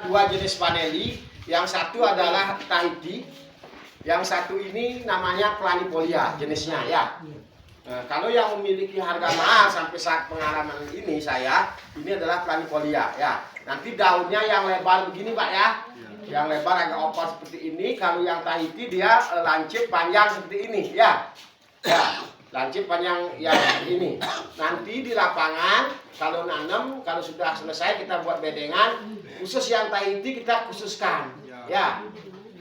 Dua jenis paneli, yang satu adalah Tahiti, yang satu ini namanya planifolia jenisnya ya. Kalau yang memiliki harga mahal sampai saat pengalaman ini ini adalah planifolia ya. Nanti daunnya yang lebar begini Pak ya, yang lebar agak oval seperti ini. Kalau yang Tahiti dia lancip panjang seperti ini ya. Ya, lancip panjang yang ini. Nanti di lapangan kalau nanam, kalau sudah selesai kita buat bedengan. Khusus yang Tahiti kita khususkan, ya.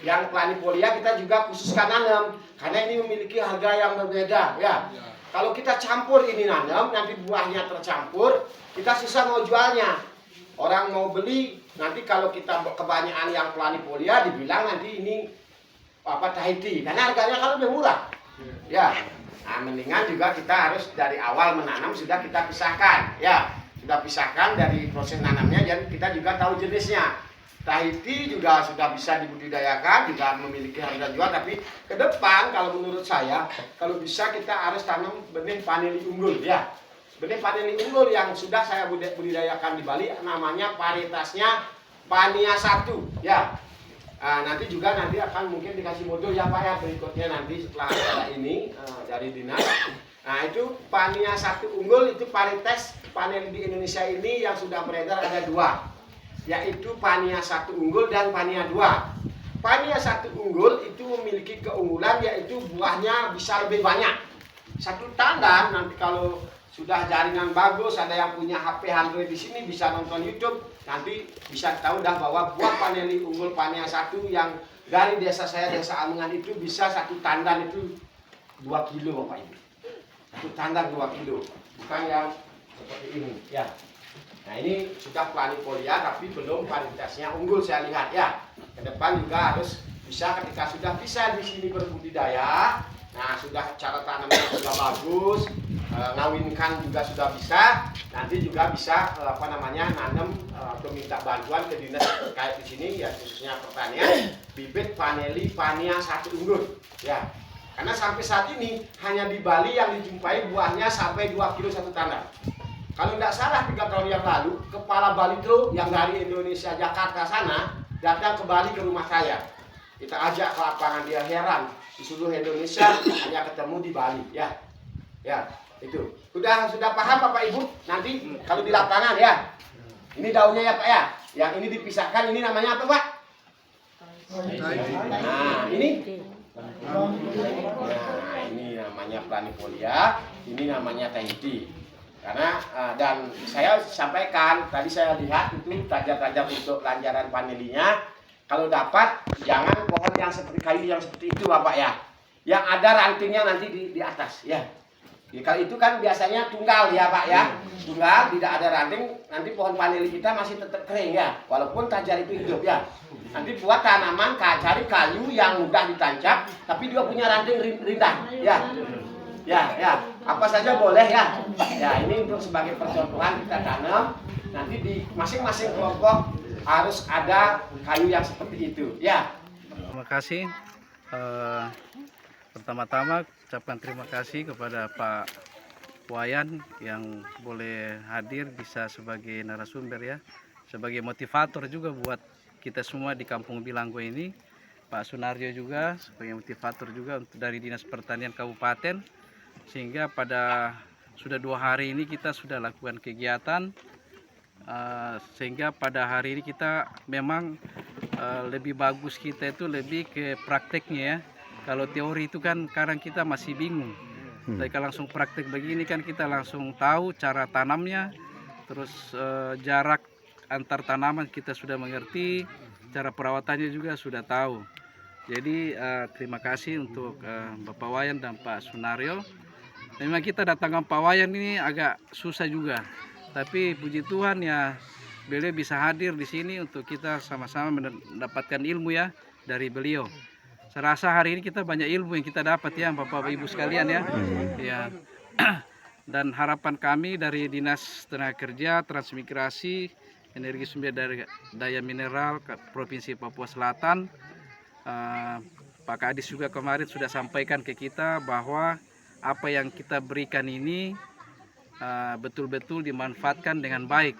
Yang planifolia kita juga khususkan nanam, karena ini memiliki harga yang berbeda, ya. Kalau kita campur ini nanam, nanti buahnya tercampur, kita susah mau jualnya. Orang mau beli, nanti kalau kita kebanyakan yang planifolia, dibilang nanti ini apa Tahiti, karena harganya kan lebih murah, ya. Nah, mendingan juga kita harus dari awal menanam sudah kita pisahkan, ya. Sudah pisahkan dari proses nanamnya, dan kita juga tahu jenisnya. Tahiti juga sudah bisa dibudidayakan, juga memiliki harga jual. Tapi ke depan kalau menurut saya, kalau bisa kita harus tanam benih paneli unggul ya. Benih paneli unggul yang sudah saya budidayakan di Bali, namanya varietasnya Pania 1 ya. Nanti akan mungkin dikasih modul ya Pak ya, berikutnya nanti setelah acara ini dari dinas. Nah itu Pania 1 unggul, itu varietas panel di Indonesia ini yang sudah beredar ada dua, yaitu Pania 1 unggul dan Pania 2. Pania 1 unggul itu memiliki keunggulan yaitu buahnya bisa lebih banyak. Satu tanda nanti kalau sudah jaringan bagus, ada yang punya HP Android di sini bisa nonton YouTube, nanti bisa tahu dah bahwa buah paneli unggul Pania 1 yang dari desa saya, desa Amungan itu bisa satu tandan itu 2 kilo Bapak Ibu. Satu tandan 2 kilo, bukan yang seperti ini ya. Nah ini sudah planifolia tapi belum varietasnya unggul saya lihat ya. Ke depan juga harus bisa, ketika sudah bisa di sini berbudidaya, nah sudah cara tanamnya sudah bagus, ngawinkan juga sudah bisa, nanti juga bisa nanam atau minta bantuan ke dinas terkait di sini ya, khususnya pertanian, bibit paneli Pania 1 unggul ya. Karena sampai saat ini hanya di Bali yang dijumpai buahnya sampai 2 kilo satu tandan. Kalau tidak salah 3 tahun yang lalu, kepala Bali itu yang dari Indonesia Jakarta sana datang ke Bali ke rumah saya. Kita ajak ke lapangan, dia heran di seluruh Indonesia hanya ketemu di Bali ya. Ya, itu. Sudah paham Bapak Ibu? Nanti kalau di lapangan ya. Ini daunnya ya Pak ya. Yang ini dipisahkan, ini namanya apa Pak? Nah, ini. Nah, ini namanya planifolia, ini namanya Tahiti. Karena dan saya sampaikan tadi, saya lihat itu tajam-tajam untuk lanjaran panelinya. Kalau dapat jangan pohon yang seperti kayu yang seperti itu Bapak ya. Yang ada rantingnya nanti di atas ya. Ya, kalau itu kan biasanya tunggal ya Pak ya. Tunggal tidak ada ranting, nanti pohon paneli kita masih tetap kering ya. Walaupun tajar itu hidup ya. Nanti buat tanaman cari kayu yang mudah ditancap tapi dia punya ranting rindang ya. Ya, apa saja boleh ya. Ya, ini untuk sebagai percontohan kita tanam. Nanti di masing-masing kelompok harus ada kayu yang seperti itu ya. Terima kasih. Pertama-tama ucapkan terima kasih kepada Pak Wayan yang boleh hadir bisa sebagai narasumber ya, sebagai motivator juga buat kita semua di Kampung Bilanggo ini. Pak Sunaryo juga sebagai motivator juga untuk dari Dinas Pertanian Kabupaten, sehingga pada sudah 2 hari ini kita sudah lakukan kegiatan, sehingga pada hari ini kita memang lebih bagus, kita itu lebih ke prakteknya ya. Kalau teori itu kan kadang kita masih bingung, tapi kalau langsung praktek begini kan kita langsung tahu cara tanamnya, terus jarak antar tanaman kita sudah mengerti, cara perawatannya juga sudah tahu. Jadi terima kasih untuk Bapak Wayan dan Pak Sunaryo. Memang kita datangkan Pak Wayan ini agak susah juga, tapi puji Tuhan ya beliau bisa hadir di sini untuk kita sama-sama mendapatkan ilmu ya dari beliau. Saya rasa hari ini kita banyak ilmu yang kita dapat ya Bapak Ibu sekalian ya. Ya. Dan harapan kami dari Dinas Tenaga Kerja, Transmigrasi, Energi Sumber Daya Mineral Provinsi Papua Selatan, Pak Kadis juga kemarin sudah sampaikan ke kita bahwa apa yang kita berikan ini betul-betul dimanfaatkan dengan baik,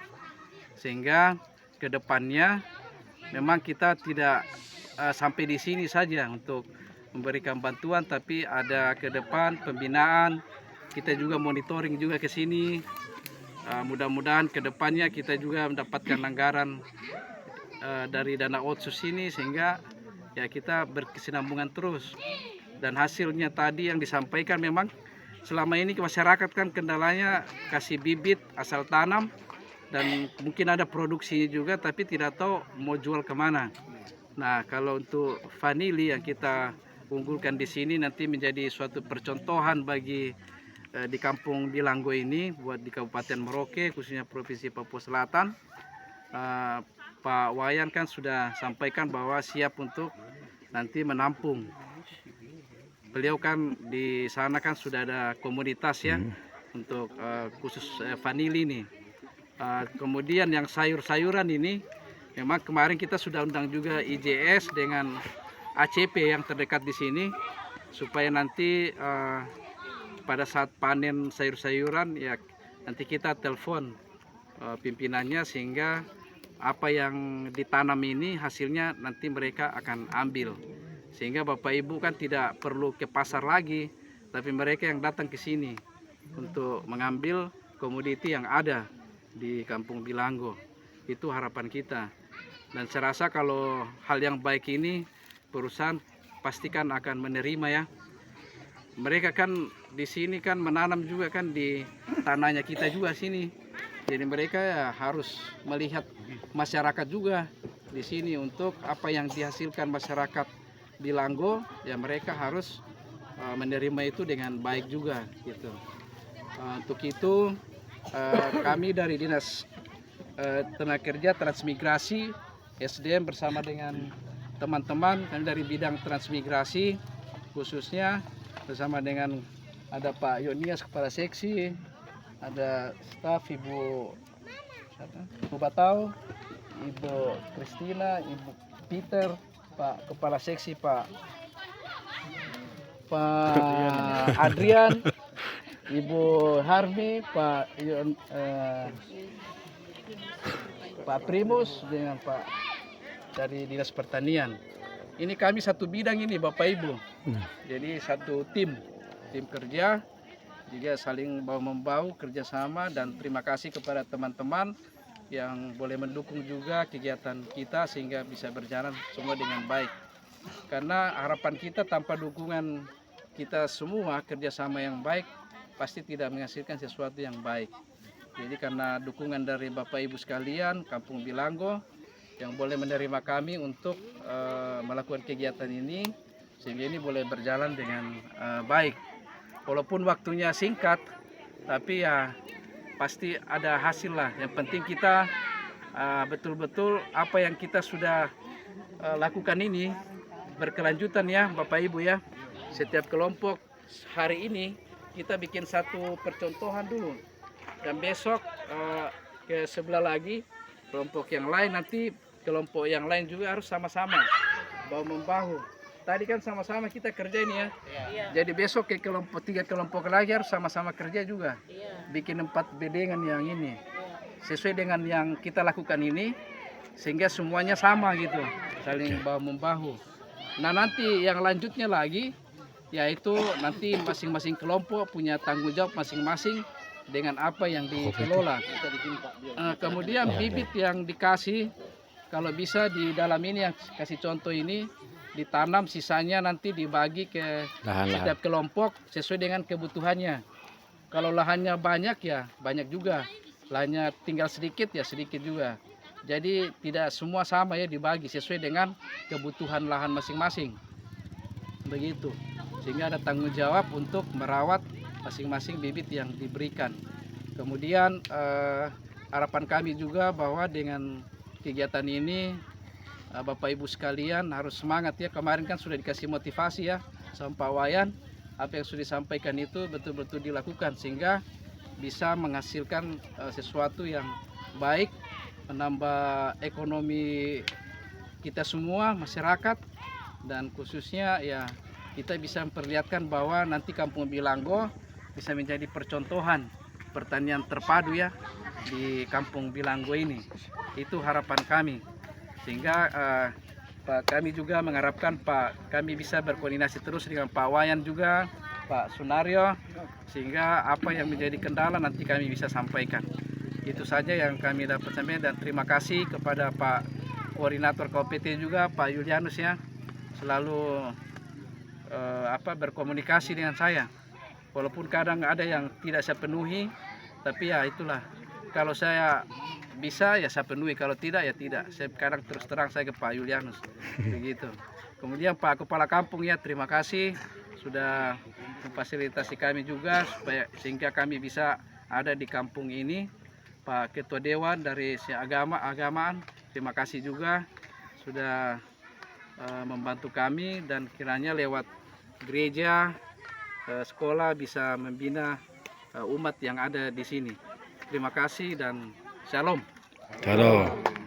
sehingga ke depannya memang kita tidak sampai di sini saja untuk memberikan bantuan, tapi ada ke depan pembinaan, kita juga monitoring juga ke sini. Mudah-mudahan ke depannya kita juga mendapatkan anggaran dari dana otsus ini, sehingga ya kita berkesinambungan terus. Dan hasilnya tadi yang disampaikan, memang selama ini ke masyarakat kan kendalanya kasih bibit asal tanam, dan mungkin ada produksinya juga tapi tidak tahu mau jual kemana. Nah, kalau untuk vanili yang kita unggulkan di sini nanti menjadi suatu percontohan bagi di Kampung Bilanggo ini, buat di Kabupaten Merauke, khususnya Provinsi Papua Selatan. Pak Wayan kan sudah sampaikan bahwa siap untuk nanti menampung. Beliau kan di sana kan sudah ada komunitas ya untuk khusus vanili ini. Kemudian yang sayur-sayuran ini, memang kemarin kita sudah undang juga IJS dengan ACP yang terdekat di sini, supaya nanti pada saat panen sayur-sayuran ya nanti kita telepon pimpinannya, sehingga apa yang ditanam ini hasilnya nanti mereka akan ambil, sehingga Bapak Ibu kan tidak perlu ke pasar lagi, tapi mereka yang datang ke sini untuk mengambil komoditi yang ada di Kampung Bilanggo. Itu harapan kita. Dan saya rasa kalau hal yang baik ini perusahaan pastikan akan menerima ya. Mereka kan di sini kan menanam juga kan di tanahnya kita juga sini. Jadi mereka ya harus melihat masyarakat juga di sini, untuk apa yang dihasilkan masyarakat Bilanggo ya mereka harus menerima itu dengan baik juga gitu. Untuk itu kami dari Dinas Tenaga Kerja Transmigrasi SDM bersama dengan teman-teman kami dari bidang transmigrasi, khususnya bersama dengan ada Pak Yonias Kepala Seksi, ada staf Ibu Batau, Ibu Kristina, Ibu Peter, Pak Kepala Seksi Pak Adrian, Ibu Harmi, Pak Primus dengan Pak dari Dinas Pertanian. Ini kami satu bidang ini Bapak Ibu. Jadi satu tim kerja, juga saling bahu-membahu kerjasama, dan terima kasih kepada teman-teman yang boleh mendukung juga kegiatan kita sehingga bisa berjalan semua dengan baik. Karena harapan kita tanpa dukungan kita semua kerjasama yang baik pasti tidak menghasilkan sesuatu yang baik. Jadi karena dukungan dari Bapak Ibu sekalian Kampung Bilanggo yang boleh menerima kami untuk melakukan kegiatan ini, sehingga ini boleh berjalan dengan baik. Walaupun waktunya singkat, tapi ya pasti ada hasil lah. Yang penting kita betul-betul apa yang kita sudah lakukan ini berkelanjutan ya Bapak Ibu ya. Setiap kelompok hari ini kita bikin satu percontohan dulu, dan besok ke sebelah lagi kelompok yang lain, nanti kelompok yang lain juga harus sama-sama bahu-membahu. Tadi kan sama-sama kita kerja ini ya. Iya. Jadi besok ke kelompok 3 kelompok lagi harus sama-sama kerja juga. Iya. Bikin 4 bedengan yang ini. Sesuai dengan yang kita lakukan ini, sehingga semuanya sama gitu, saling bahu-membahu. Nah nanti yang lanjutnya lagi, yaitu nanti masing-masing kelompok punya tanggung jawab masing-masing dengan apa yang dikelola. Kemudian bibit yang dikasih, kalau bisa di dalam ini yang kasih contoh ini ditanam, sisanya nanti dibagi ke setiap kelompok sesuai dengan kebutuhannya. Kalau lahannya banyak ya banyak juga, lahannya tinggal sedikit ya sedikit juga. Jadi tidak semua sama ya, dibagi sesuai dengan kebutuhan lahan masing-masing. Begitu. Sehingga ada tanggung jawab untuk merawat masing-masing bibit yang diberikan. Kemudian harapan kami juga bahwa dengan kegiatan ini Bapak Ibu sekalian harus semangat ya. Kemarin kan sudah dikasih motivasi ya sama Pak Wayan. Apa yang sudah disampaikan itu betul-betul dilakukan, sehingga bisa menghasilkan sesuatu yang baik, menambah ekonomi kita semua, masyarakat, dan khususnya ya kita bisa memperlihatkan bahwa nanti Kampung Bilanggo bisa menjadi percontohan pertanian terpadu ya di Kampung Bilanggo ini. Itu harapan kami. Sehingga Pak, kami juga mengharapkan Pak, kami bisa berkoordinasi terus dengan Pak Wayan juga, Pak Sunario, sehingga apa yang menjadi kendala nanti kami bisa sampaikan. Itu saja yang kami dapat sampaikan, dan terima kasih kepada Pak Koordinator KPT juga, Pak Julianus ya, selalu berkomunikasi dengan saya. Walaupun kadang ada yang tidak saya penuhi, tapi ya itulah. Kalau saya bisa ya saya penuhi, kalau tidak ya tidak. Saya kadang terus terang saya ke Pak Julianus begitu. Kemudian Pak Kepala Kampung ya, terima kasih sudah memfasilitasi kami juga sehingga kami bisa ada di kampung ini. Pak Ketua Dewan dari agamaan, terima kasih juga sudah membantu kami, dan kiranya lewat gereja, sekolah bisa membina umat yang ada di sini. Terima kasih dan shalom. Shalom.